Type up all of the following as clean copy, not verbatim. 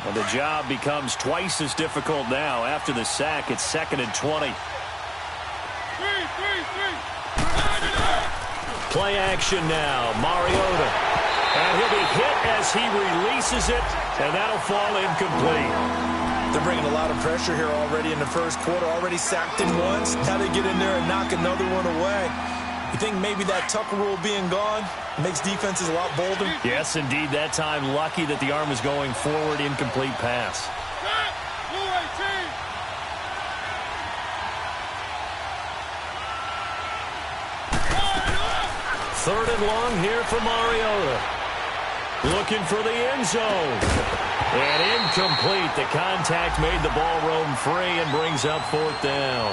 And the job becomes twice as difficult now. After the sack, it's 2nd and 20. Play action now. Mariota. And he'll be hit as he releases it, and that'll fall incomplete. They're bringing a lot of pressure here already in the first quarter. Already sacked him once. How they get in there and knock another one away. You think maybe that Tucker rule being gone makes defenses a lot bolder? Yes, indeed. That time, lucky that the arm was going forward. Incomplete pass. Third and long here for Mariota. Looking for the end zone. And incomplete. The contact made the ball roam free and brings up 4th down.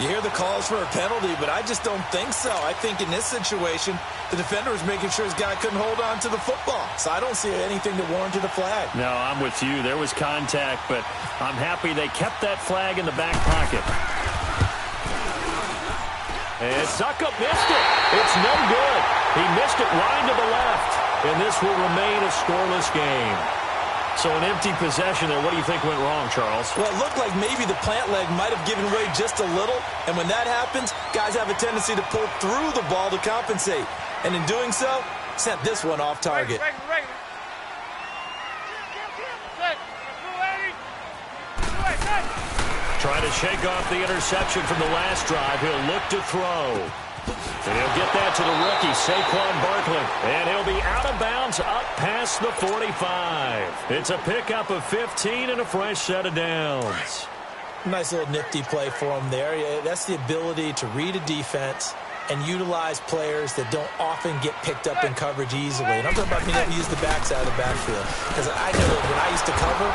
You hear the calls for a penalty, but I just don't think so. I think in this situation, the defender was making sure his guy couldn't hold on to the football. So I don't see anything that warranted a flag. No, I'm with you. There was contact, but I'm happy they kept that flag in the back pocket. And Suckup missed it. It's no good. He missed it wide to the left. And this will remain a scoreless game. So an empty possession there. What do you think went wrong, Charles? Well, it looked like maybe the plant leg might have given way just a little. And when that happens, guys have a tendency to pull through the ball to compensate. And in doing so, sent this one off target. Trying to shake off the interception from the last drive. He'll look to throw. And he'll get that to the rookie, Saquon Barkley. And he'll be out of bounds up past the 45. It's a pickup of 15 and a fresh set of downs. Nice little nifty play for him there. That's the ability to read a defense and utilize players that don't often get picked up in coverage easily. And I'm talking about being able to use the backside of the backfield. Because I know that when I used to cover,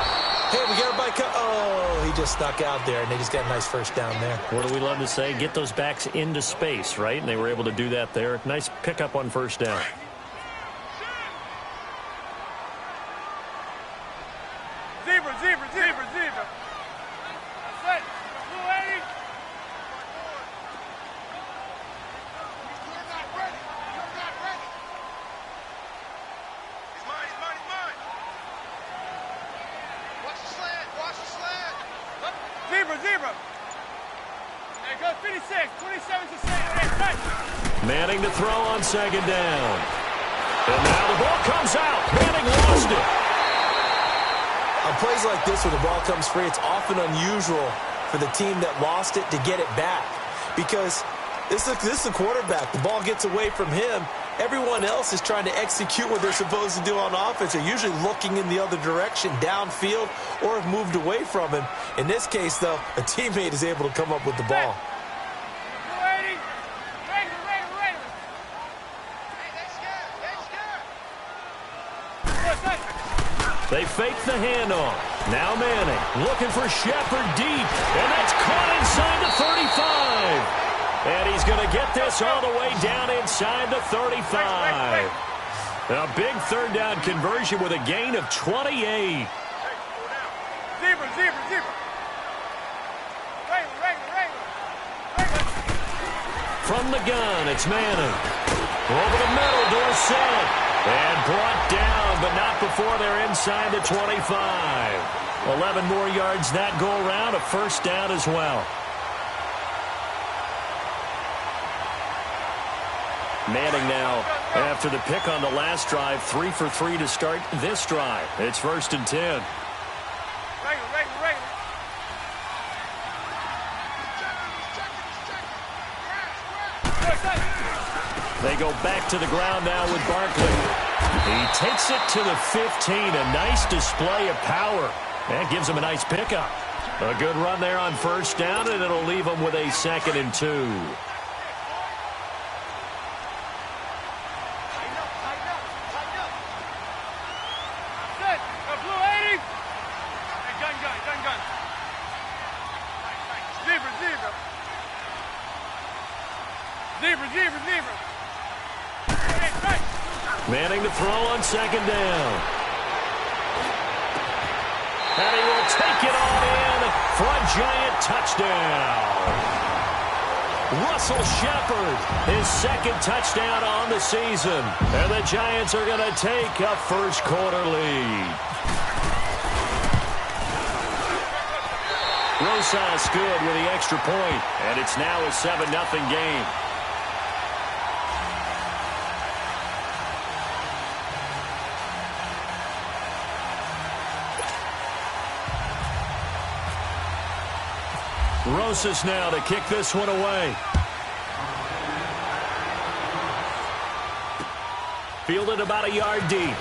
hey, we got a bike. Oh, he just snuck out there, and they just got a nice first down there. What do we love to say? Get those backs into space, right? And they were able to do that there. Nice pickup on first down. Zebra. That's it. Blue 80. You're not ready. He's mine. Watch the slant. Zebra. There goes 56. 27's the same. Manning to throw on second down. And now the ball comes out. Manning lost it. On plays like this where the ball comes free, it's often unusual for the team that lost it to get it back. Because this is a quarterback. The ball gets away from him. Everyone else is trying to execute what they're supposed to do on offense. They're usually looking in the other direction, downfield, or have moved away from him. In this case, though, a teammate is able to come up with the ball. They fake the handoff. Now Manning looking for Shepard deep. And that's caught inside the 35. And he's going to get this all the way down inside the 35. A big third down conversion with a gain of 28. Zebra. From the gun, it's Manning. Over the middle, Dorsett. And brought down, but not before they're inside the 25. 11 more yards that go around, a first down as well. Manning now, after the pick on the last drive, 3 for 3 to start this drive. It's 1st and 10. They go back to the ground now with Barkley. He takes it to the 15. A nice display of power. That gives him a nice pickup. A good run there on first down, and it'll leave him with a 2nd and 2. Zebra. Manning to throw on second down. And he will take it on in for a giant touchdown. Russell Shepard, his second touchdown on the season. And the Giants are going to take a first-quarter lead. Rosas good with the extra point, and it's now a 7-0 game. Rosas now to kick this one away. Fielded about a yard deep.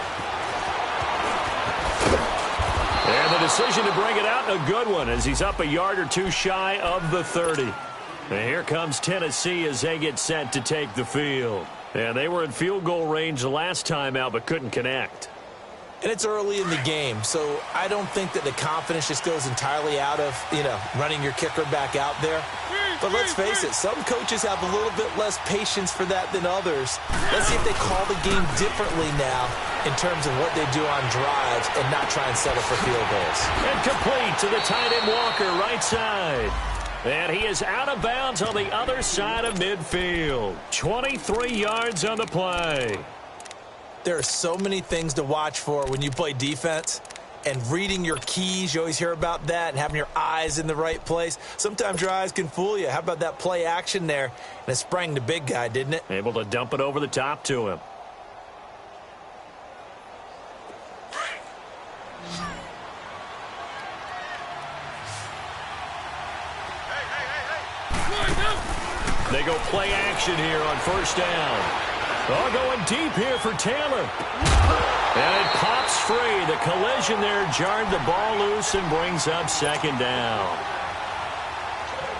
And the decision to bring it out, a good one, as he's up a yard or two shy of the 30. And here comes Tennessee as they get set to take the field. And they were in field goal range the last time out, but couldn't connect. And it's early in the game, so I don't think that the confidence just goes entirely out of, running your kicker back out there. But let's face it, some coaches have a little bit less patience for that than others. Let's see if they call the game differently now in terms of what they do on drives and not try and settle for field goals. And complete to the tight end Walker, right side. And he is out of bounds on the other side of midfield. 23 yards on the play. There are so many things to watch for when you play defense. And reading your keys, you always hear about that, and having your eyes in the right place. Sometimes your eyes can fool you. How about that play action there? And it sprang the big guy, didn't it? Able to dump it over the top to him. They go play action here on first down. Oh, going deep here for Taylor. And it pops free. The collision there jarred the ball loose and brings up second down.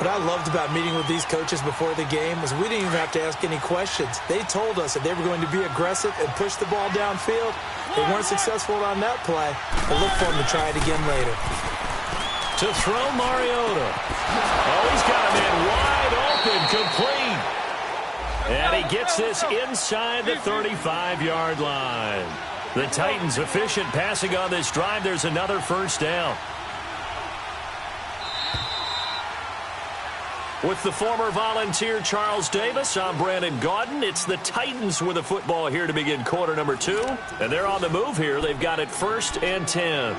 What I loved about meeting with these coaches before the game was we didn't even have to ask any questions. They told us that they were going to be aggressive and push the ball downfield. They weren't successful on that play, but look for them to try it again later. To throw Mariota. Oh, he's got a man wide open, complete. And he gets this inside the 35-yard line. The Titans efficient passing on this drive. There's another first down. With the former Volunteer Charles Davis, I'm Brandon Gaudin. It's the Titans with the football here to begin quarter number 2. And they're on the move here. They've got it 1st and 10.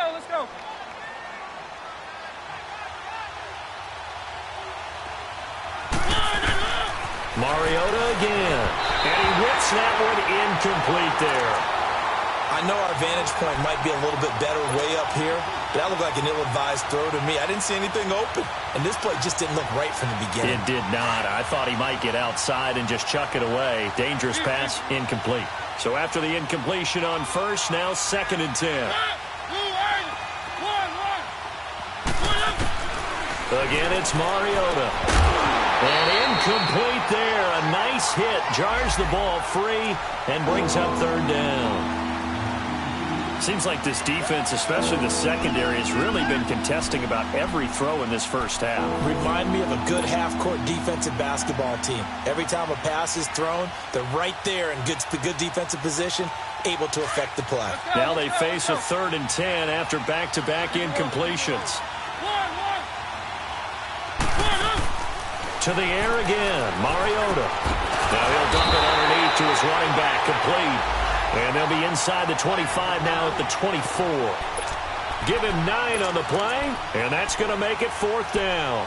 Let's go. Mariota again. And he whips that one incomplete there. I know our vantage point might be a little bit better way up here, but that looked like an ill-advised throw to me. I didn't see anything open, and this play just didn't look right from the beginning. It did not. I thought he might get outside and just chuck it away. Dangerous pass, incomplete. So after the incompletion on first, now 2nd and 10. Again, it's Mariota. And incomplete there. A nice hit. Jars the ball free and brings up 3rd down. Seems like this defense, especially the secondary, has really been contesting about every throw in this first half. Remind me of a good half-court defensive basketball team. Every time a pass is thrown, they're right there in good defensive position, able to affect the play. Now they face a 3rd and 10 after back-to-back incompletions. To the air again, Mariota. Now he'll dump it underneath to his running back, complete. And they'll be inside the 25 now at the 24. Give him 9 on the play, and that's going to make it 4th down.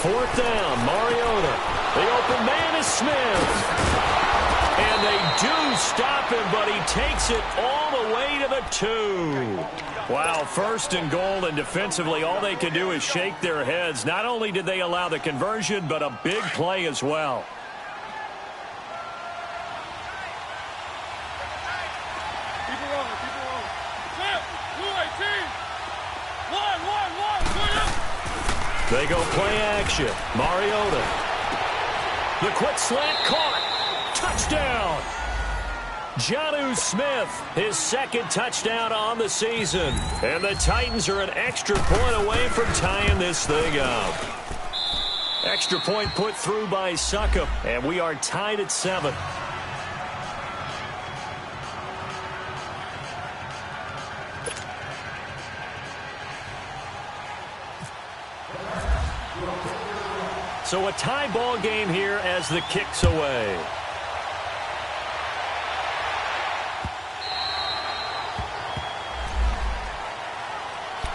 Fourth down, Mariota. The open man is Smith. And they do stop him, but he takes it all the way to the 2. Wow, 1st and goal, and defensively all they can do is shake their heads. Not only did they allow the conversion, but a big play as well. They go play action. Mariota. The quick slant caught. Touchdown. Jonnu Smith, his second touchdown on the season. And the Titans are an extra point away from tying this thing up. Extra point put through by Succop, and we are tied at 7. So a tie ball game here as the kick's away.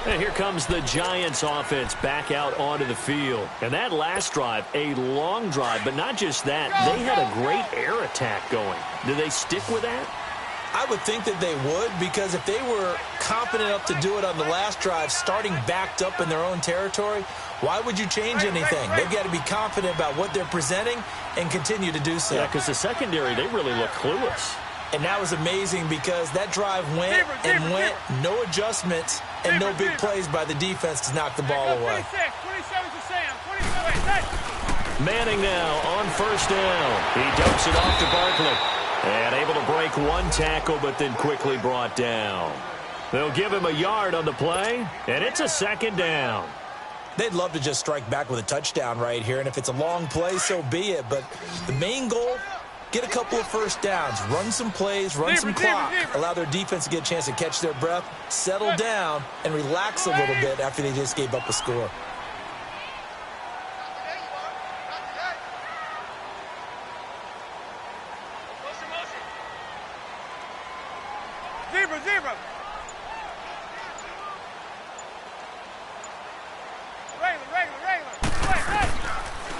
And here comes the Giants offense back out onto the field. And that last drive, a long drive, but not just that. They had a great air attack going. Do they stick with that? I would think that they would, because if they were confident enough to do it on the last drive, starting backed up in their own territory, why would you change anything? They've got to be confident about what they're presenting and continue to do so. Yeah, because the secondary, they really look clueless. And that was amazing because that drive went and went, no adjustments, and no big plays by the defense to knock the ball away. 26, 27 to Sam. 27, Manning now on first down. He dumps it off to Barkley. And able to break one tackle, but then quickly brought down. They'll give him a yard on the play, and it's a second down. They'd love to just strike back with a touchdown right here, and if it's a long play, so be it. But the main goal, get a couple of first downs, run some plays, run some clock, allow their defense to get a chance to catch their breath, settle down, and relax a little bit after they just gave up a score. Zebra. Regular.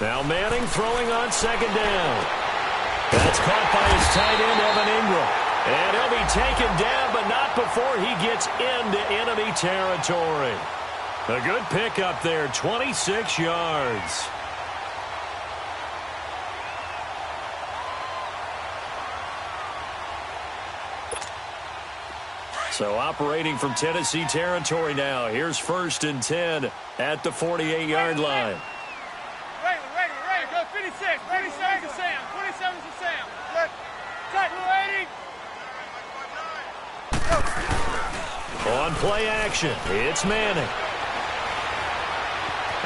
Now Manning throwing on second down. That's caught by his tight end, Evan Ingram. And he'll be taken down, but not before he gets into enemy territory. A good pickup there, 26 yards. So operating from Tennessee territory now. Here's 1st and 10 at the 48-yard line. Regular. Go 56. 27 to Sam. 27 to Sam. Tight, 80. On play action, it's Manning.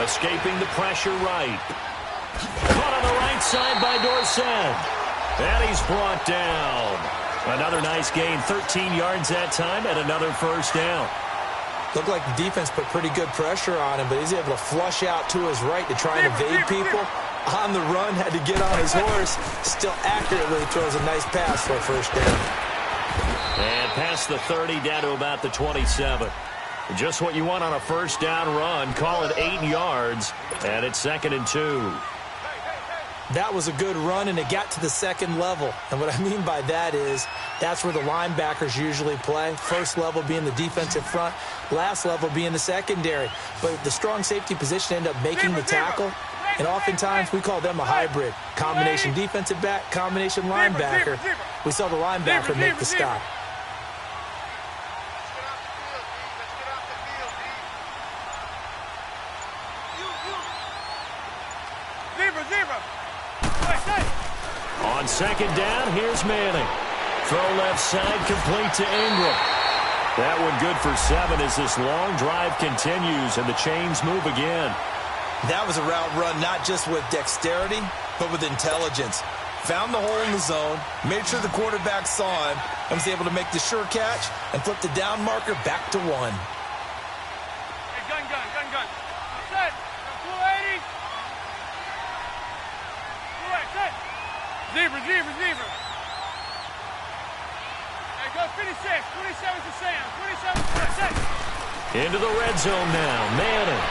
Escaping the pressure right. Caught on the right side by Dorsett. And he's brought down. Another nice gain, 13 yards that time, and another first down. Looked like the defense put pretty good pressure on him, but he's able to flush out to his right to try and evade people. On the run, had to get on his horse. Still accurately throws a nice pass for a first down. And past the 30, down to about the 27. Just what you want on a first down run. Call it 8 yards, and it's 2nd and 2. That was a good run, and it got to the second level. And what I mean by that is that's where the linebackers usually play. First level being the defensive front, last level being the secondary. But the strong safety position ended up making the tackle, and oftentimes we call them a hybrid. Combination defensive back, combination linebacker. We saw the linebacker make the stop. Zebra. On second down, here's Manning. Throw left side, complete to Ingram. That one good for 7 as this long drive continues and the chains move again. That was a route run not just with dexterity, but with intelligence. Found the hole in the zone, made sure the quarterback saw him, and was able to make the sure catch and flip the down marker back to 1. Hey, gun. Set. 280. Set. Zebra. Hey, go 56. 27 to Sam. 27 to set. Into the red zone now. Manning.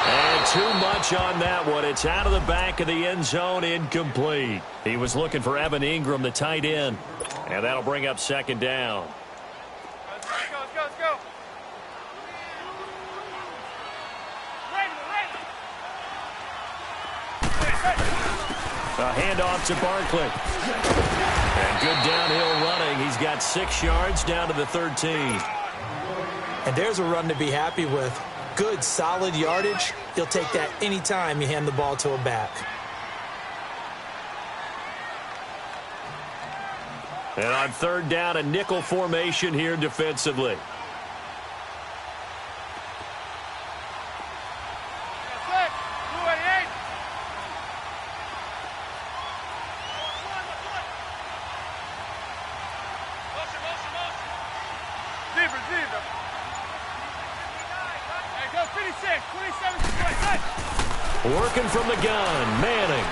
And too much on that one. It's out of the back of the end zone, incomplete. He was looking for Evan Ingram, the tight end. And that'll bring up second down. Let's go. A handoff to Barkley. And good downhill running. He's got 6 yards down to the 13. And there's a run to be happy with. Good, solid yardage, You'll take that anytime you hand the ball to a back. And on third down, a nickel formation here defensively. Working from the gun, Manning.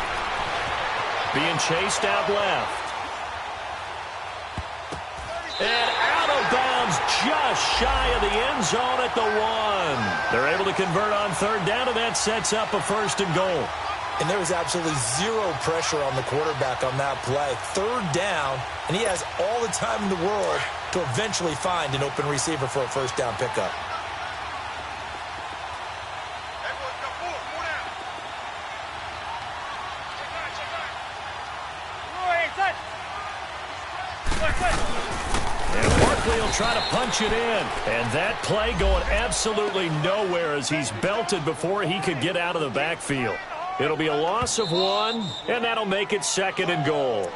Being chased out left. And out of bounds just shy of the end zone at the 1. They're able to convert on third down, and that sets up a 1st and goal. And there was absolutely zero pressure on the quarterback on that play. Third down, and he has all the time in the world to eventually find an open receiver for a 1st down pickup. He'll try to punch it in. And that play going absolutely nowhere as he's belted before he could get out of the backfield. It'll be a loss of 1, and that'll make it 2nd and goal.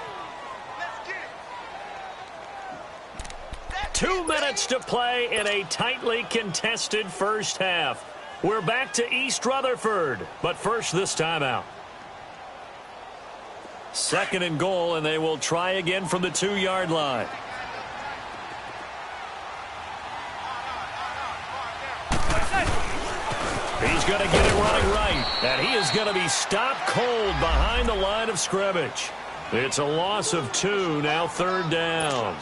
2 minutes to play in a tightly contested first half. We're back to East Rutherford, but first this timeout. 2nd and goal, and they will try again from the 2-yard line. He's going to get it running right, and he is going to be stopped cold behind the line of scrimmage. It's a loss of 2, now 3rd down.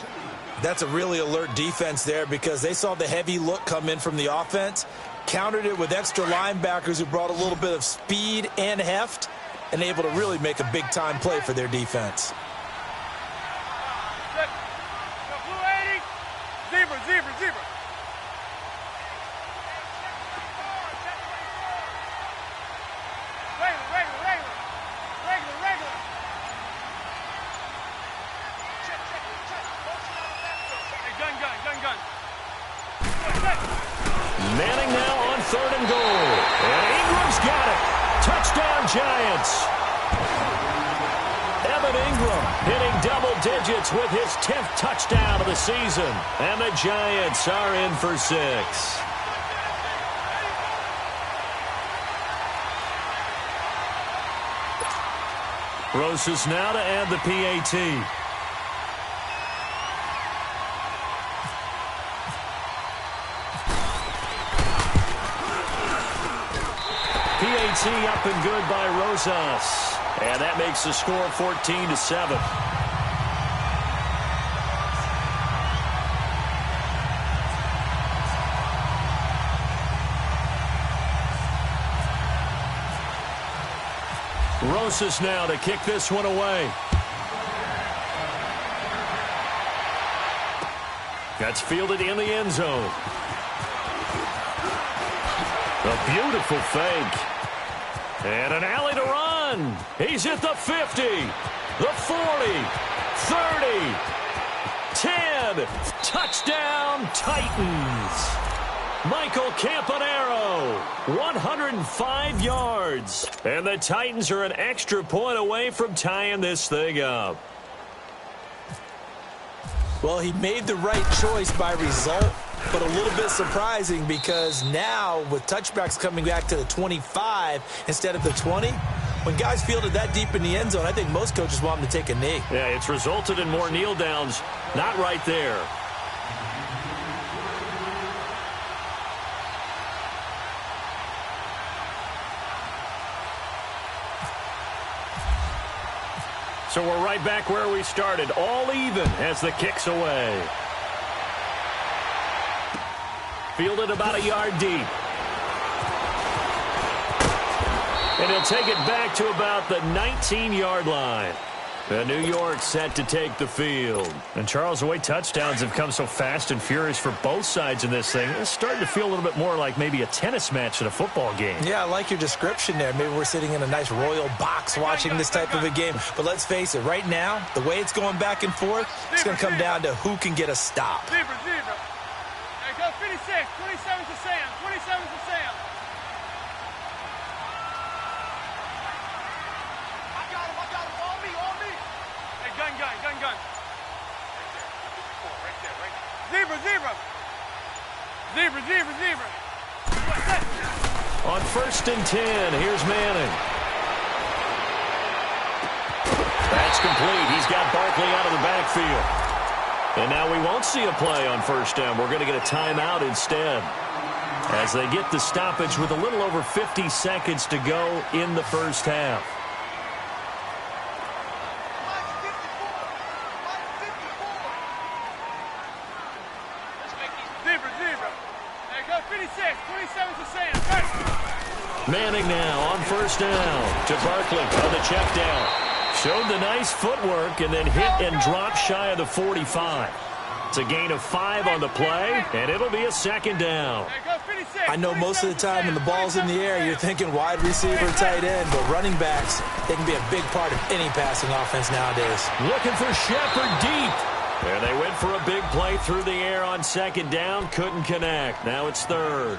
That's a really alert defense there because they saw the heavy look come in from the offense, countered it with extra linebackers who brought a little bit of speed and heft, and able to really make a big-time play for their defense. Zebra. Manning now on 3rd and goal. And Ingram's got it. Touchdown, Giants. Evan Ingram hitting double digits with his 10th touchdown of the season. And the Giants are in for 6. Rosas now to add the PAT. PAT up and good by Rosas. And that makes the score 14-7. Rosas now to kick this one away. That's fielded in the end zone. A beautiful fake. And an alley to run. He's at the 50, the 40, 30, 10. Touchdown, Titans. Michael Campanaro, 105 yards. And the Titans are an extra point away from tying this thing up. Well, he made the right choice by result, but a little bit surprising because now with touchbacks coming back to the 25 instead of the 20, when guys fielded that deep in the end zone, I think most coaches want them to take a knee. Yeah, it's resulted in more kneel downs. Not right there. So we're right back where we started, all even as the kick's away. Fielded about a yard deep. And he'll take it back to about the 19-yard line. And New York set to take the field. And Charles, the way touchdowns have come so fast and furious for both sides in this thing, it's starting to feel a little bit more like maybe a tennis match at a football game. Yeah, I like your description there. Maybe we're sitting in a nice royal box watching this type of a game. But let's face it, right now, the way it's going back and forth, it's going to come down to who can get a stop. Zebra. Hey, go 56. 27 to Sam. 27 to Sam. gun. Zebra. On 1st and 10, here's Manning. That's complete. He's got Barkley out of the backfield. And now we won't see a play on 1st down. We're going to get a timeout instead, as they get the stoppage with a little over 50 seconds to go in the first half. Manning now on 1st down to Barkley on the check down. Showed the nice footwork and then hit and dropped shy of the 45. It's a gain of 5 on the play, and it'll be a 2nd down. I know most of the time when the ball's in the air, you're thinking wide receiver, tight end, but running backs, they can be a big part of any passing offense nowadays. Looking for Shepard deep. And they went for a big play through the air on 2nd down. Couldn't connect. Now it's 3rd.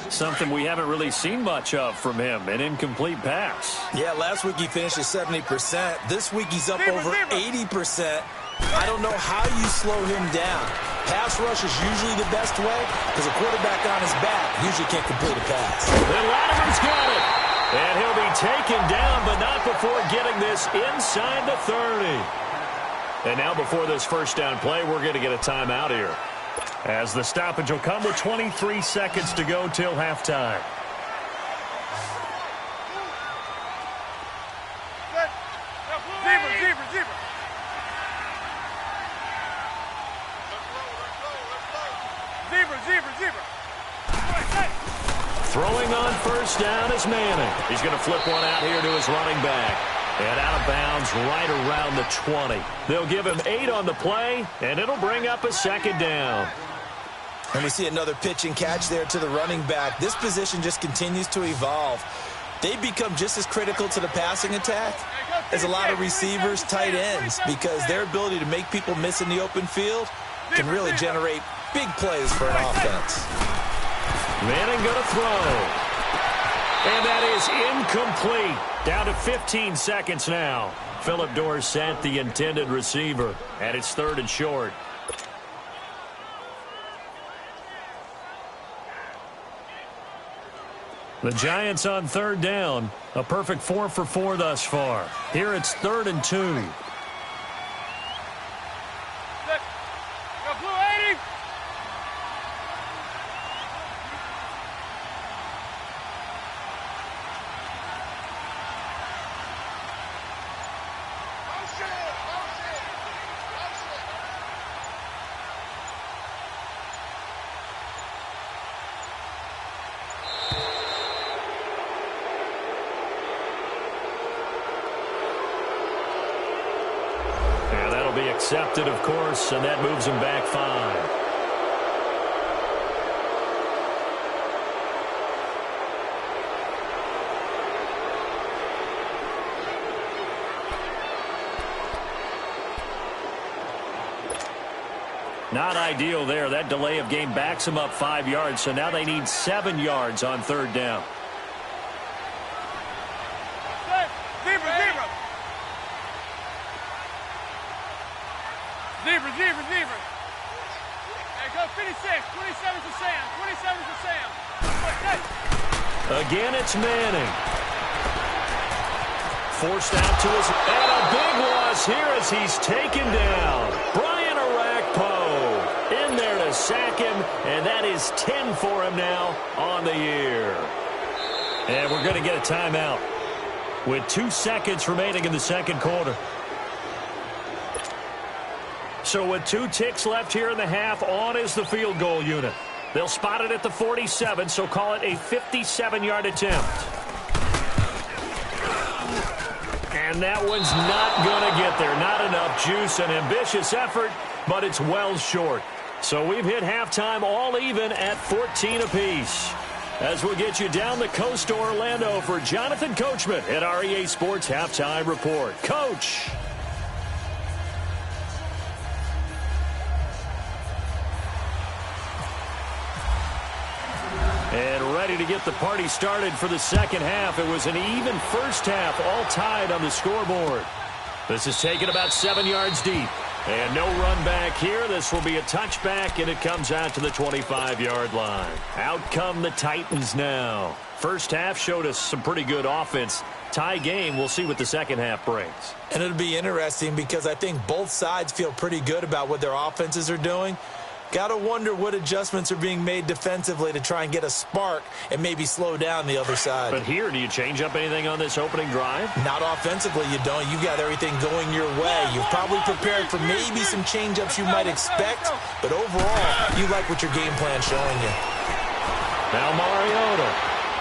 Something we haven't really seen much of from him, an incomplete pass. Yeah, last week he finished at 70%. This week he's up over 80%. I don't know how you slow him down. Pass rush is usually the best way because a quarterback on his back usually can't complete a pass. Then Latimer's got it. And he'll be taken down, but not before getting this inside the 30. And now before this 1st down play, we're going to get a timeout here, as the stoppage will come with 23 seconds to go till halftime. Zebra. Throwing on 1st down is Manning. He's going to flip one out here to his running back. And out of bounds right around the 20. They'll give him 8 on the play, and it'll bring up a 2nd down. And we see another pitch and catch there to the running back. This position just continues to evolve. They become just as critical to the passing attack as a lot of receivers, tight ends, because their ability to make people miss in the open field can really generate big plays for an offense. Manning going to throw. And that is incomplete. Down to 15 seconds now. Phillip Dorsett, the intended receiver, and it's 3rd and short. The Giants on 3rd down. A perfect 4 for 4 thus far. Here it's 3rd and 2. Be accepted, of course, and that moves him back 5. Not ideal there. That delay of game backs him up 5 yards, so now they need 7 yards on 3rd down. Zebra. Hey, go 56. 27 to Sam. 27 to Sam. Again, it's Manning. Forced out to his... And a big loss here as he's taken down. Brian Orakpo in there to sack him, and that is 10 for him now on the year. And we're going to get a timeout with 2 seconds remaining in the 2nd quarter. So with 2 ticks left here in the half, on is the field goal unit. They'll spot it at the 47, so call it a 57-yard attempt. And that one's not going to get there. Not enough juice, an ambitious effort, but it's well short. So we've hit halftime all even at 14 apiece. As we'll get you down the coast to Orlando for Jonathan Coachman at our EA Sports Halftime Report. Coach. And ready to get the party started for the 2nd half. It was an even first half, all tied on the scoreboard. This is taken about 7 yards deep. And no run back here. This will be a touchback, and it comes out to the 25-yard line. Out come the Titans now. First half showed us some pretty good offense. Tie game. We'll see what the second half brings. And it'll be interesting because I think both sides feel pretty good about what their offenses are doing. Got to wonder what adjustments are being made defensively to try and get a spark and maybe slow down the other side. But here, do you change up anything on this opening drive? Not offensively, you don't. You got everything going your way. You've probably prepared for maybe some change-ups you might expect, but overall, you like what your game plan's showing you. Now Mariota.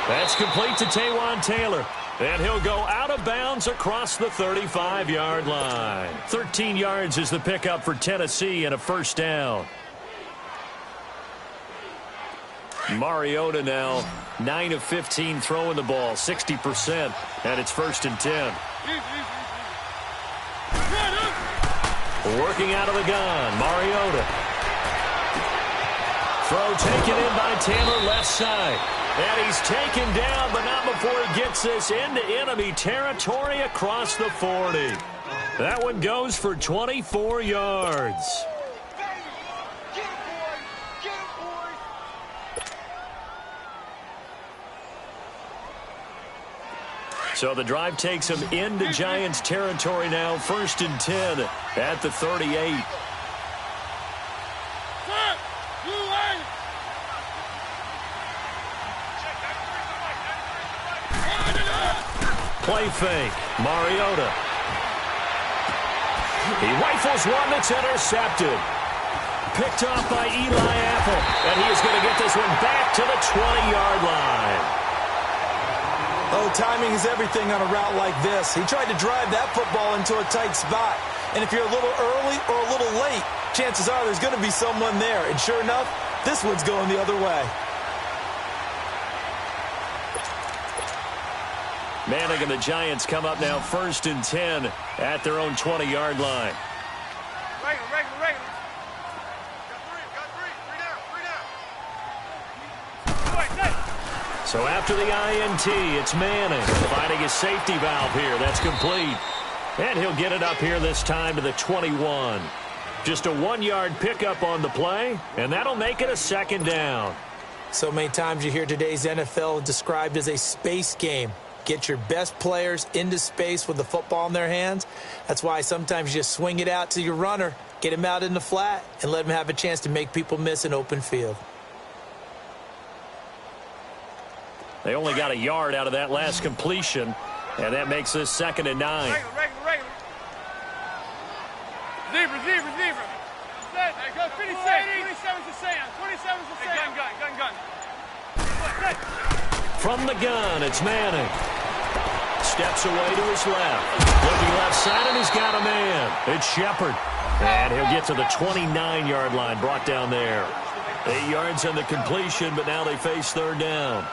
That's complete to Taywan Taylor. And he'll go out of bounds across the 35-yard line. 13 yards is the pickup for Tennessee and a first down. Mariota now 9 of 15 throwing the ball, 60%, and it's 1st and 10. Working out of the gun, Mariota. Throw taken in by Taylor, left side. And he's taken down, but not before he gets this into enemy territory across the 40. That one goes for 24 yards. So the drive takes him into Giants territory now. 1st and 10 at the 38. Play fake. Mariota. He rifles one that's intercepted. Picked off by Eli Apple. And he is going to get this one back to the 20-yard line. Oh, timing is everything on a route like this. He tried to drive that football into a tight spot. And if you're a little early or a little late, chances are there's going to be someone there. And sure enough, this one's going the other way. Manning and the Giants come up now 1st and 10 at their own 20-yard line. Regular. So after the INT, it's Manning finding his safety valve here. That's complete. And he'll get it up here this time to the 21. Just a 1-yard pickup on the play, and that'll make it a 2nd down. So many times you hear today's NFL described as a space game. Get your best players into space with the football in their hands. That's why sometimes you just swing it out to your runner, get him out in the flat, and let him have a chance to make people miss an open field. They only got a yard out of that last completion, and that makes this 2nd and 9. Regular. Zebra. Set. Hey, go 56. 27's the Sam. 27's the Sam. Hey, gun. From the gun, it's Manning. Steps away to his left. Looking left side, and he's got a man. It's Shepard. And he'll get to the 29-yard line, brought down there. 8 yards on the completion, but now they face 3rd down.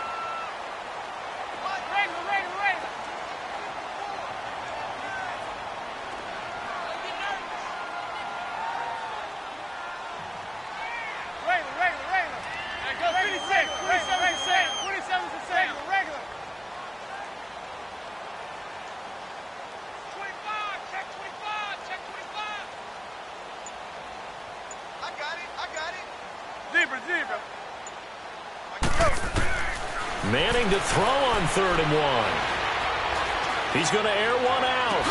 Zebra. Manning to throw on 3rd and 1. He's going to air one out.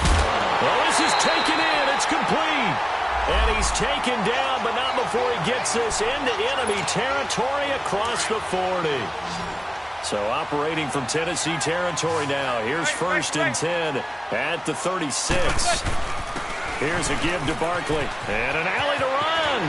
Well, this is taken in. It's complete. And he's taken down, but not before he gets this into enemy territory across the 40. So operating from Tennessee territory now. Here's 1st and 10 at the 36. Here's a give to Barkley. And an alley to run.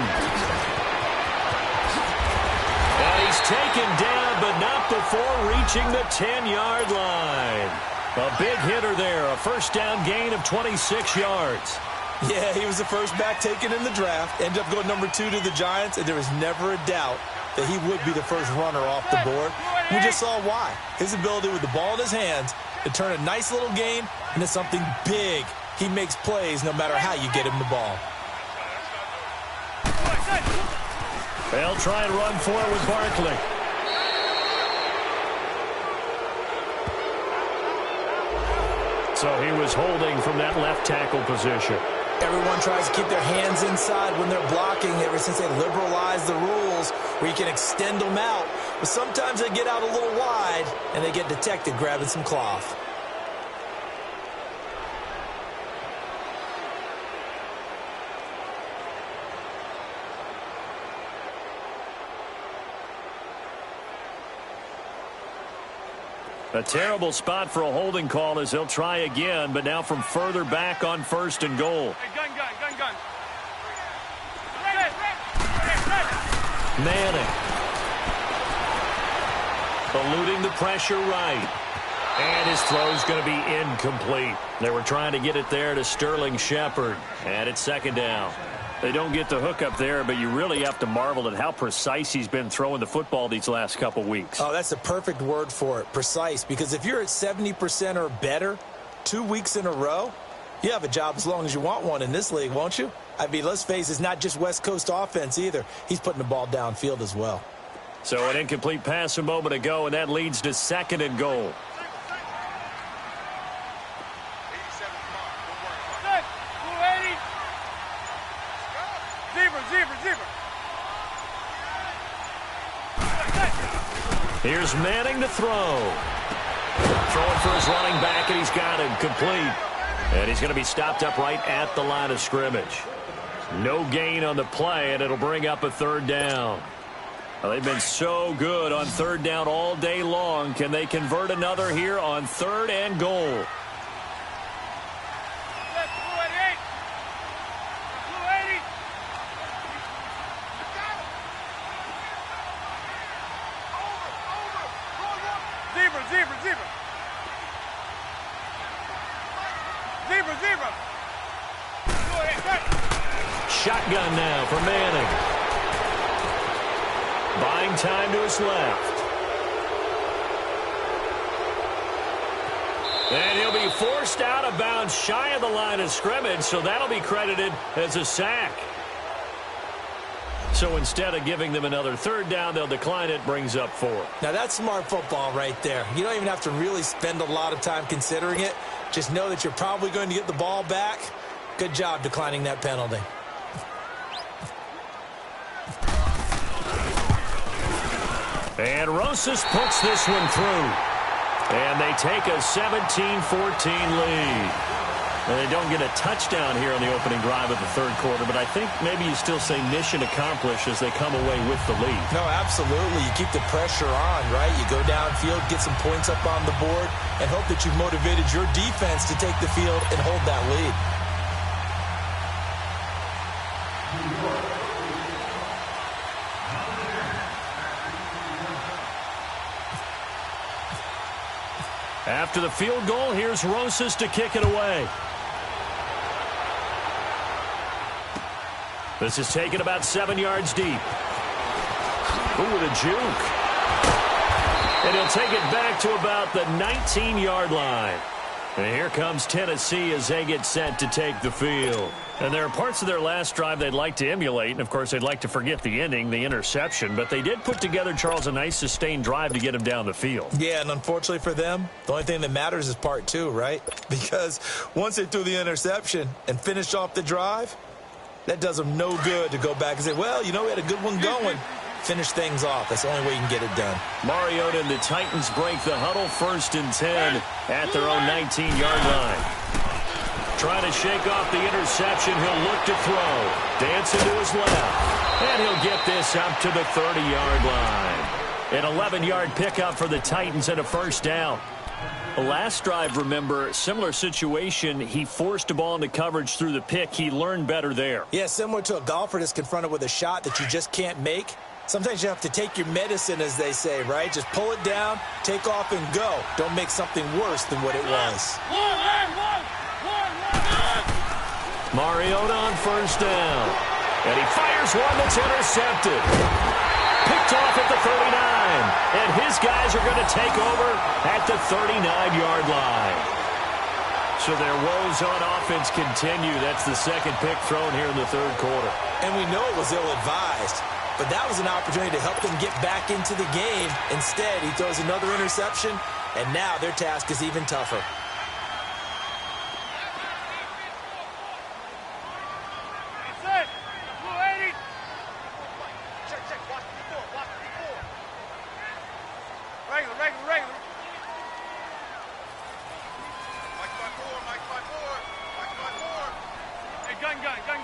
And he's taken down, but not before reaching the 10-yard line. A big hitter there. A first down gain of 26 yards. Yeah, he was the first back taken in the draft. Ended up going number 2 to the Giants, and there was never a doubt that he would be the first runner off the board. We just saw why. His ability with the ball in his hands to turn a nice little game into something big. He makes plays no matter how you get him the ball. They'll try and run for it with Barkley. So he was holding from that left tackle position. Everyone tries to keep their hands inside when they're blocking ever since they liberalized the rules where you can extend them out. But sometimes they get out a little wide and they get detected grabbing some cloth. A terrible spot for a holding call as they'll try again, but now from further back on 1st and goal. Hey, gun. Manning. Eluding the pressure right. And his throw's going to be incomplete. They were trying to get it there to Sterling Shepard. And it's 2nd down. They don't get the hook up there, but you really have to marvel at how precise he's been throwing the football these last couple weeks. Oh, that's the perfect word for it, precise. Because if you're at 70% or better 2 weeks in a row, you have a job as long as you want one in this league, won't you? I mean, let's face it, it's not just West Coast offense either. He's putting the ball downfield as well. So an incomplete pass a moment ago, and that leads to 2nd and goal. Here's Manning to throw. Throwing for his running back, and he's got him complete. And he's going to be stopped up right at the line of scrimmage. No gain on the play, and it'll bring up a 3rd down. Well, they've been so good on 3rd down all day long. Can they convert another here on 3rd and goal? Zebra. Shotgun now for Manning. Buying time to his left. And he'll be forced out of bounds shy of the line of scrimmage, so that'll be credited as a sack. So instead of giving them another 3rd down, they'll decline it, brings up 4. Now that's smart football right there. You don't even have to really spend a lot of time considering it. Just know that you're probably going to get the ball back. Good job declining that penalty. And Rosas puts this one through. And they take a 17-14 lead. And they don't get a touchdown here on the opening drive of the 3rd quarter, but I think maybe you still say mission accomplished as they come away with the lead. No, absolutely. You keep the pressure on, right? You go downfield, get some points up on the board, and hope that you've motivated your defense to take the field and hold that lead. After the field goal, here's Rosas to kick it away. This is taken about 7 yards deep. Ooh, with a juke. And he'll take it back to about the 19-yard line. And here comes Tennessee as they get set to take the field. And there are parts of their last drive they'd like to emulate. And, of course, they'd like to forget the ending, the interception. But they did put together, Charles, a nice sustained drive to get him down the field. Yeah, and unfortunately for them, the only thing that matters is part 2, right? Because once they threw the interception and finished off the drive, that does them no good to go back and say, well, you know, we had a good one going. Finish things off. That's the only way you can get it done. Mariota and the Titans break the huddle, 1st and 10 at their own 19-yard line. Trying to shake off the interception. He'll look to throw. Dancing to his left. And he'll get this up to the 30-yard line. An 11-yard pickup for the Titans and a 1st down. The last drive, remember, similar situation. He forced a ball into coverage through the pick. He learned better there. Yeah, similar to a golfer that's confronted with a shot that you just can't make. Sometimes you have to take your medicine, as they say, right? Just pull it down, take off, and go. Don't make something worse than what it was. Mariota on 1st down. And he fires one that's intercepted. Picked off at the 39. And his guys are going to take over at the 39-yard line. So their woes on offense continue. That's the 2nd pick thrown here in the 3rd quarter. And we know it was ill-advised. But that was an opportunity to help them get back into the game. Instead, he throws another interception, and now their task is even tougher.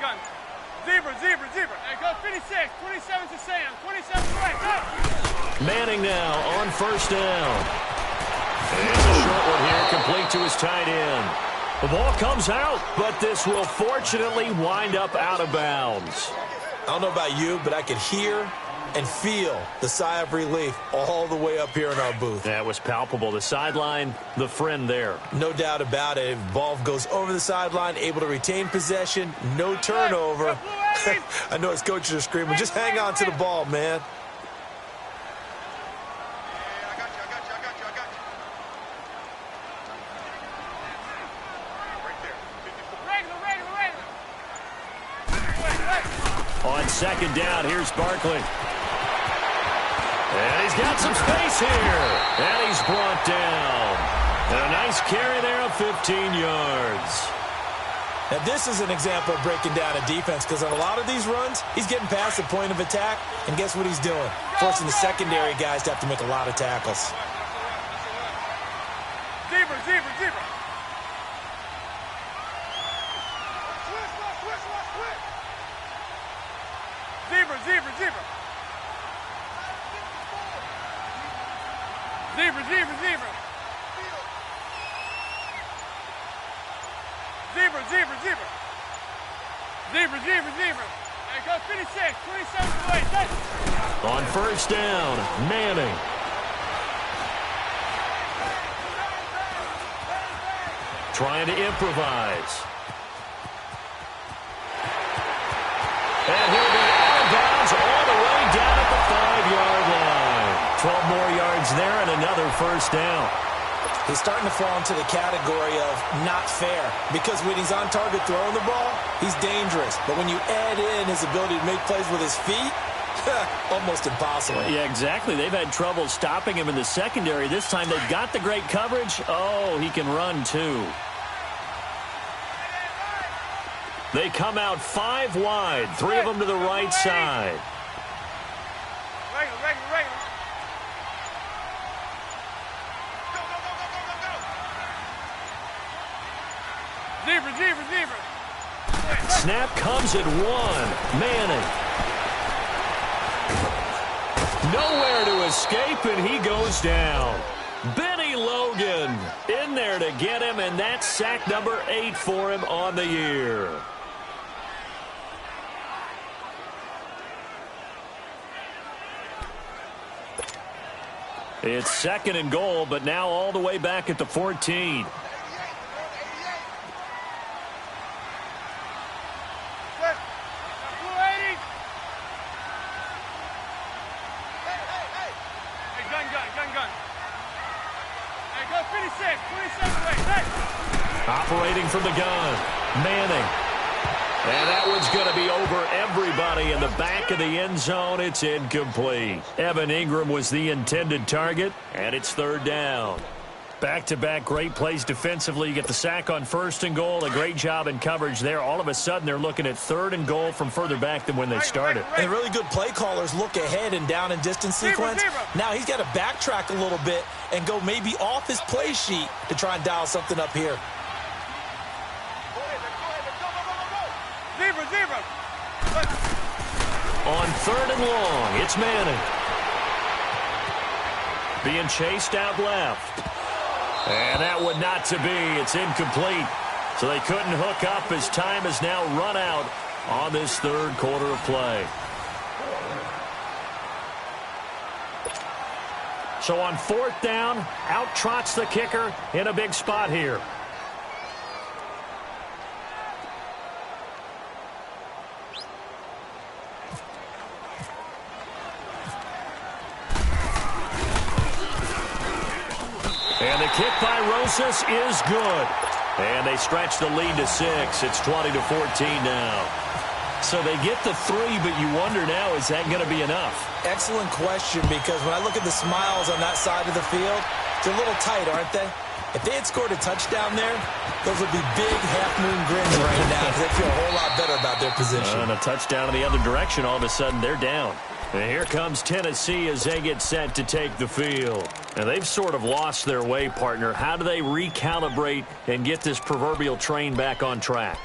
gun. Zebra. Hey, go 56. 27 to Sam. 27 to right. Go. Manning now on first down. And it's a short one here, complete to his tight end. The ball comes out, but this will fortunately wind up out of bounds. I don't know about you, but I could hear and feel the sigh of relief all the way up here in our booth. That was palpable. The sideline, the friend there. No doubt about it. Ball goes over the sideline, able to retain possession, no turnover. I know his coaches are screaming, just hang on to the ball, man. On second down, here's Barkley. And he's got some space here. And he's brought down. And a nice carry there of 15 yards. Now, this is an example of breaking down a defense because on a lot of these runs, he's getting past the point of attack, and guess what he's doing? Forcing the secondary guys to have to make a lot of tackles. Zebra. Zebra. Hey, go 56. 27 to right. Go. On first down, Manning. Trying to improvise. And he'll be out of bounds all the way down at the 5-yard line. 12 more yards there and another first down. He's starting to fall into the category of not fair because when he's on target throwing the ball, he's dangerous. But when you add in his ability to make plays with his feet, almost impossible. Yeah, exactly. They've had trouble stopping him in the secondary. This time they've got the great coverage. Oh, he can run too. They come out 5 wide, 3 of them to the right side. Regular. Zebra. Snap comes at 1. Manning. Nowhere to escape, and he goes down. Benny Logan in there to get him, and that's sack number 8 for him on the year. It's 2nd and goal, but now all the way back at the 14. Gun. Hey, go 56, 27 way. Hey. Operating from the gun, Manning. And that one's going to be over everybody in the back of the end zone. It's incomplete. Evan Ingram was the intended target, and it's 3rd down. Back-to-back great plays defensively. You get the sack on 1st and goal. A great job in coverage there. All of a sudden, they're looking at 3rd and goal from further back than when they started. And really good play callers look ahead and down and distance sequence. Now he's got to backtrack a little bit and go maybe off his play sheet to try and dial something up here. Zebra. On 3rd and long, it's Manning. Being chased out left. And that one not to be. It's incomplete. So they couldn't hook up as time has now run out on this 3rd quarter of play. So on 4th down, out trots the kicker in a big spot here. And the kick by Rosas is good. And they stretch the lead to 6. It's 20-14 now. So they get the 3, but you wonder now, is that going to be enough? Excellent question, because when I look at the smiles on that side of the field, they're a little tight, aren't they? If they had scored a touchdown there, those would be big half-moon grins right now because they feel a whole lot better about their position. And a touchdown in the other direction, all of a sudden they're down. And here comes Tennessee as they get set to take the field. And they've sort of lost their way, partner. How do they recalibrate and get this proverbial train back on track?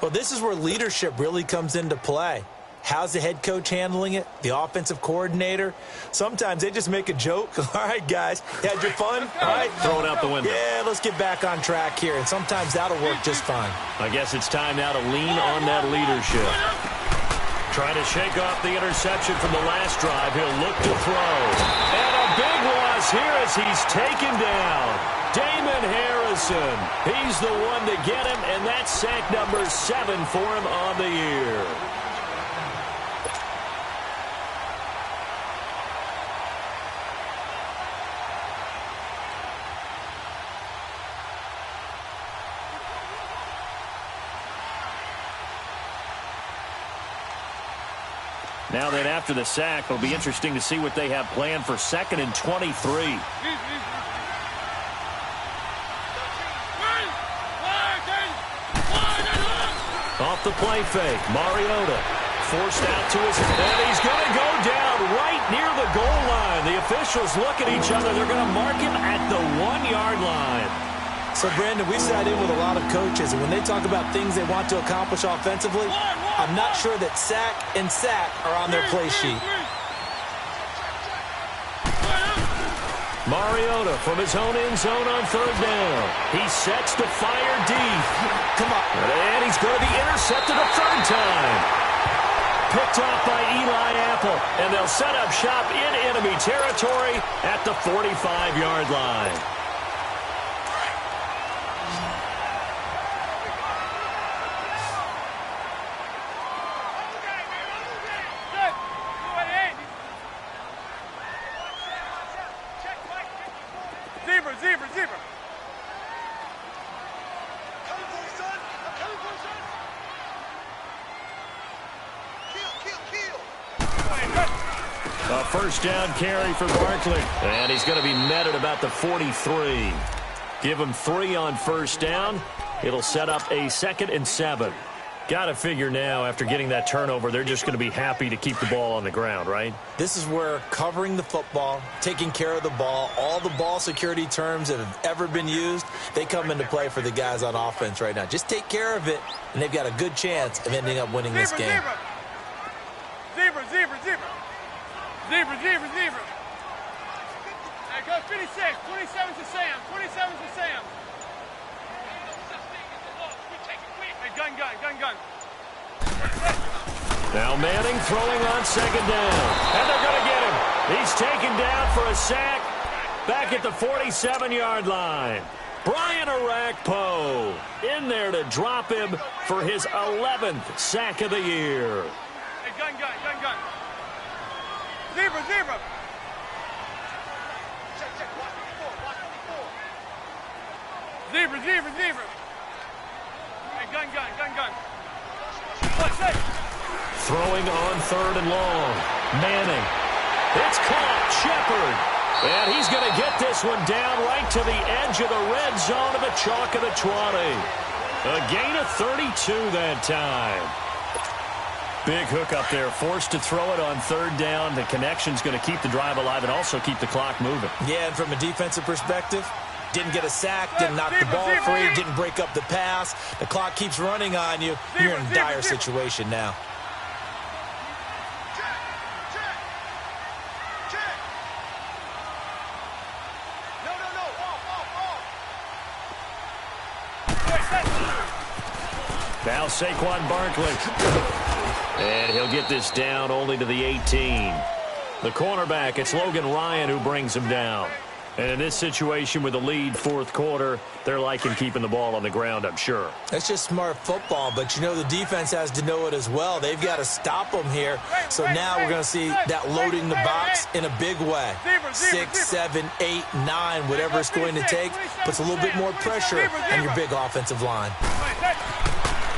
Well, this is where leadership really comes into play. How's the head coach handling it? The offensive coordinator? Sometimes they just make a joke. All right, guys, had your fun? All right. Throw it out the window. Yeah, let's get back on track here, and sometimes that'll work just fine. I guess it's time now to lean on that leadership. Trying to shake off the interception from the last drive. He'll look to throw. And a big loss here as he's taken down. Damon Harrison. He's the one to get him, and that's sack number 7 for him on the year. Now then, after the sack, it'll be interesting to see what they have planned for 2nd and 23. Off the play fake, Mariota forced out to his head. And he's going to go down right near the goal line. The officials look at each other. They're going to mark him at the 1-yard line. So, Brandon, we sat in with a lot of coaches, and when they talk about things they want to accomplish offensively, I'm not sure that sack and sack are on their play sheet. Mariota from his own end zone on 3rd down. He sets to fire deep. Come on. And he's going to be intercepted a 3rd time. Picked off by Eli Apple, and they'll set up shop in enemy territory at the 45-yard line. Zebra. A 1st down carry for Barkley. And he's going to be met at about the 43. Give him 3 on 1st down. It'll set up a 2nd and 7. Got to figure now, after getting that turnover, they're just going to be happy to keep the ball on the ground, right? This is where covering the football, taking care of the ball, all the ball security terms that have ever been used, they come into play for the guys on offense right now. Just take care of it, and they've got a good chance of ending up winning this game. Zebra. Hey, go 56. 27 to Sam. 27 to Sam. Hey, gun. Now Manning throwing on 2nd down. And they're going to get him. He's taken down for a sack back at the 47-yard line. Brian Orakpo in there to drop him for his 11th sack of the year. Hey, gun. Zebra. Zebra. Hey, gun. Throwing on 3rd and long. Manning. It's caught. Shepard. And he's going to get this one down right to the edge of the red zone of the chalk of the 20. A gain of 32 that time. Big hook up there. Forced to throw it on 3rd down. The connection's going to keep the drive alive and also keep the clock moving. Yeah, and from a defensive perspective, didn't get a sack, didn't knock the ball free, didn't break up the pass. The clock keeps running on you. You're in a dire situation now. Now Saquon Barkley. And he'll get this down only to the 18. The cornerback, it's Logan Ryan who brings him down. And in this situation with the lead 4th quarter, they're liking keeping the ball on the ground, I'm sure. That's just smart football, but you know the defense has to know it as well. They've got to stop them here. So now we're going to see that loading the box in a big way. 6, 7, 8, 9, whatever it's going to take, puts a little bit more pressure on your big offensive line.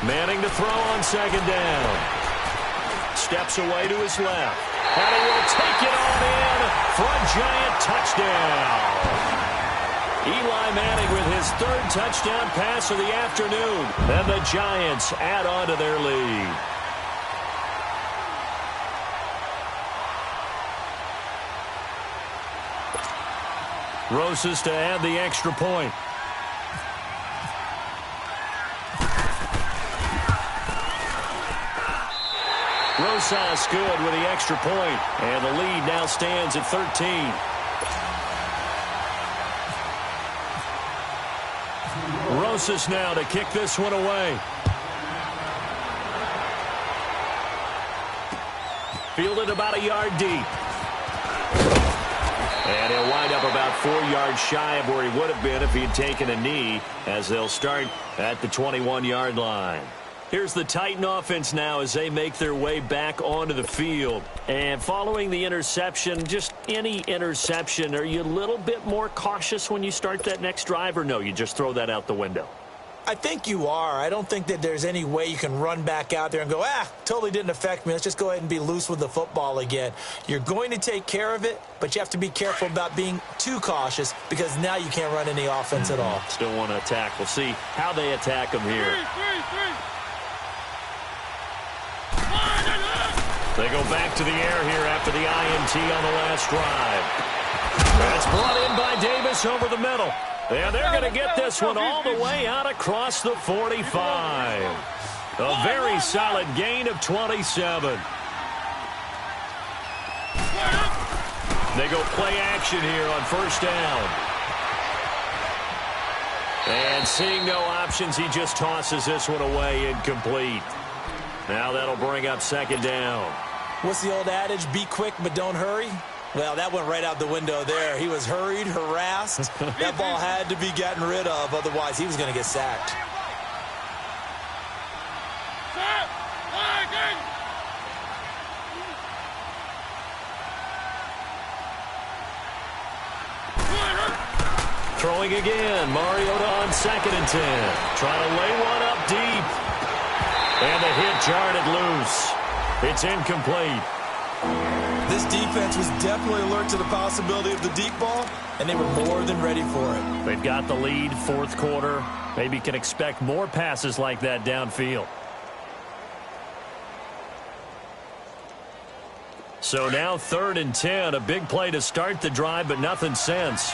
Manning to throw on 2nd down. Steps away to his left. And he will take it on in for a giant touchdown. Eli Manning with his 3rd touchdown pass of the afternoon. And the Giants add on to their lead. Rosas to add the extra point. Rosas good with the extra point, and the lead now stands at 13. Rosas now to kick this one away. Fielded about a yard deep. And he'll wind up about 4 yards shy of where he would have been if he had taken a knee, as they'll start at the 21-yard line. Here's the Titan offense now as they make their way back onto the field. And following the interception, just any interception, are you a little bit more cautious when you start that next drive, or no, you just throw that out the window? I think you are. I don't think that there's any way you can run back out there and go, totally didn't affect me. Let's just go ahead and be loose with the football again. You're going to take care of it, but you have to be careful about being too cautious because now you can't run any offense at all. Still want to attack. We'll see how they attack them here. They go back to the air here after the INT on the last drive. That's brought in by Davis over the middle. And they're going to get this one all the way out across the 45. A very solid gain of 27. They go play action here on first down. And seeing no options, he just tosses this one away incomplete. Now that'll bring up second down. What's the old adage? Be quick, but don't hurry. Well, that went right out the window there. He was hurried, harassed. That ball had to be gotten rid of. Otherwise, he was going to get sacked. Throwing again. Mariota on 2nd and 10. Trying to lay one up deep. And the hit jarred it loose. It's incomplete. This defense was definitely alert to the possibility of the deep ball, and they were more than ready for it. They've got the lead, 4th quarter. Maybe can expect more passes like that downfield. So now 3rd and 10. A big play to start the drive, but nothing since.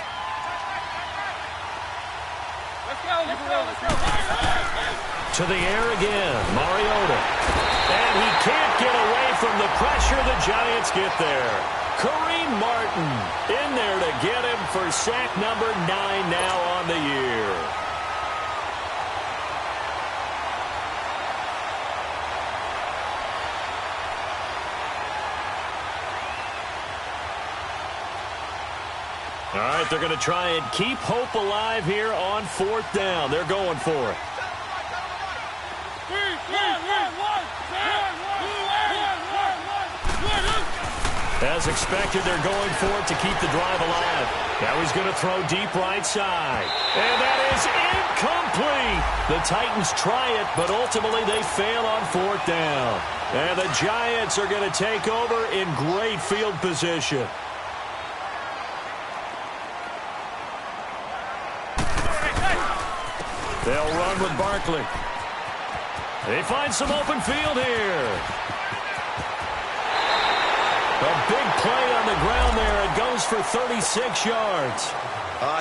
To the air again, Mariota. And he can't get away from the pressure. The Giants get there. Kareem Martin in there to get him for sack number 9 now on the year. All right, they're going to try and keep hope alive here on 4th down. They're going for it. As expected, they're going for it to keep the drive alive. Now he's going to throw deep right side. And that is incomplete. The Titans try it, but ultimately they fail on 4th down. And the Giants are going to take over in great field position. They'll run with Barkley. They find some open field here. A big play on the ground there. It goes for 36 yards.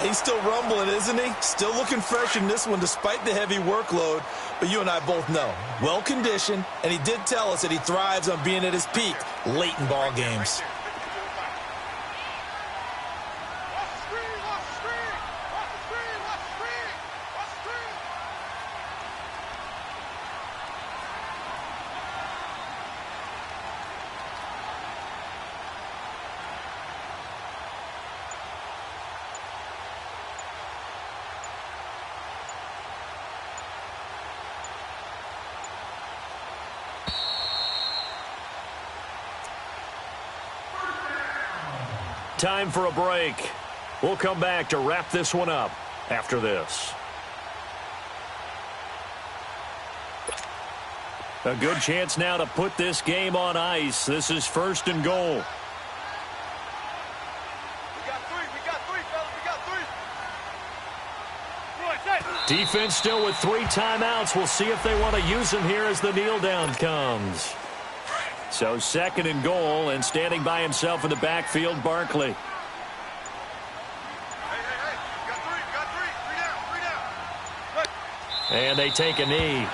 He's still rumbling, isn't he? Still looking fresh in this one despite the heavy workload. But you and I both know, well-conditioned, and he did tell us that he thrives on being at his peak late in ball games. Time for a break. We'll come back to wrap this one up after this. A good chance now to put this game on ice. This is 1st and goal. We got three, fellas. We got 3. Defense still with 3 timeouts. We'll see if they want to use them here as the kneel down comes. So 2nd and goal, and standing by himself in the backfield, Barkley. Hey. Got three. 3 down. And they take a knee.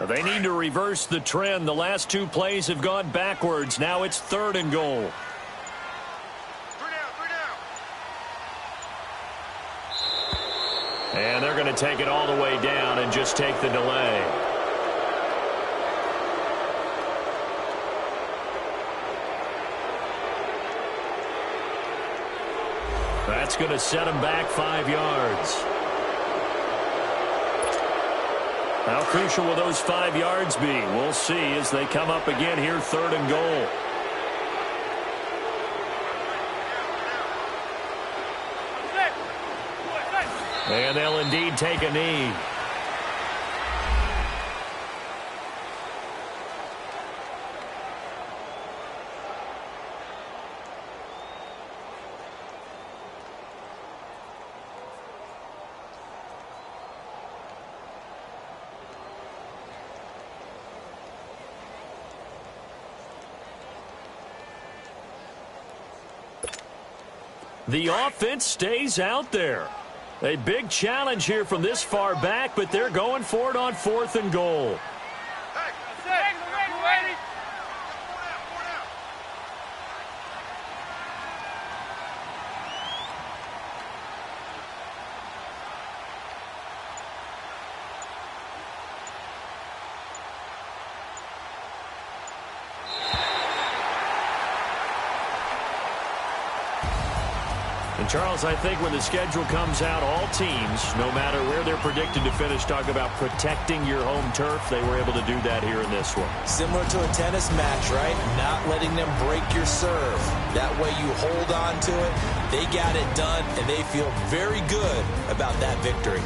They need to reverse the trend. The last two plays have gone backwards. Now it's 3rd and goal. And they're going to take it all the way down and just take the delay. That's going to set him back 5 yards. How crucial will those 5 yards be? We'll see as they come up again here, 3rd and goal. And they'll indeed take a knee. The offense stays out there. A big challenge here from this far back, but they're going for it on 4th and goal. And Charles, I think when the schedule comes out, all teams, no matter where they're predicted to finish, talk about protecting your home turf. They were able to do that here in this one. Similar to a tennis match, right? Not letting them break your serve. That way you hold on to it. They got it done, and they feel very good about that victory.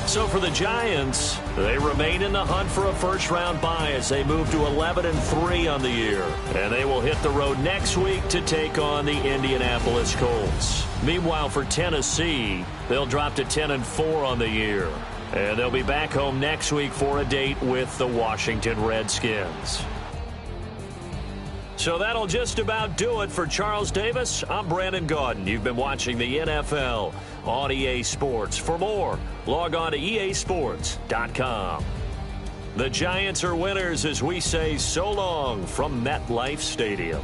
So for the Giants, they remain in the hunt for a first-round bye as they move to 11-3 on the year. And they will hit the road next week to take on the Indianapolis Colts. Meanwhile, for Tennessee, they'll drop to 10-4 on the year. And they'll be back home next week for a date with the Washington Redskins. So that'll just about do it for Charles Davis. I'm Brandon Gaudin. You've been watching the NFL on EA Sports. For more, log on to easports.com. The Giants are winners as we say so long from MetLife Stadium.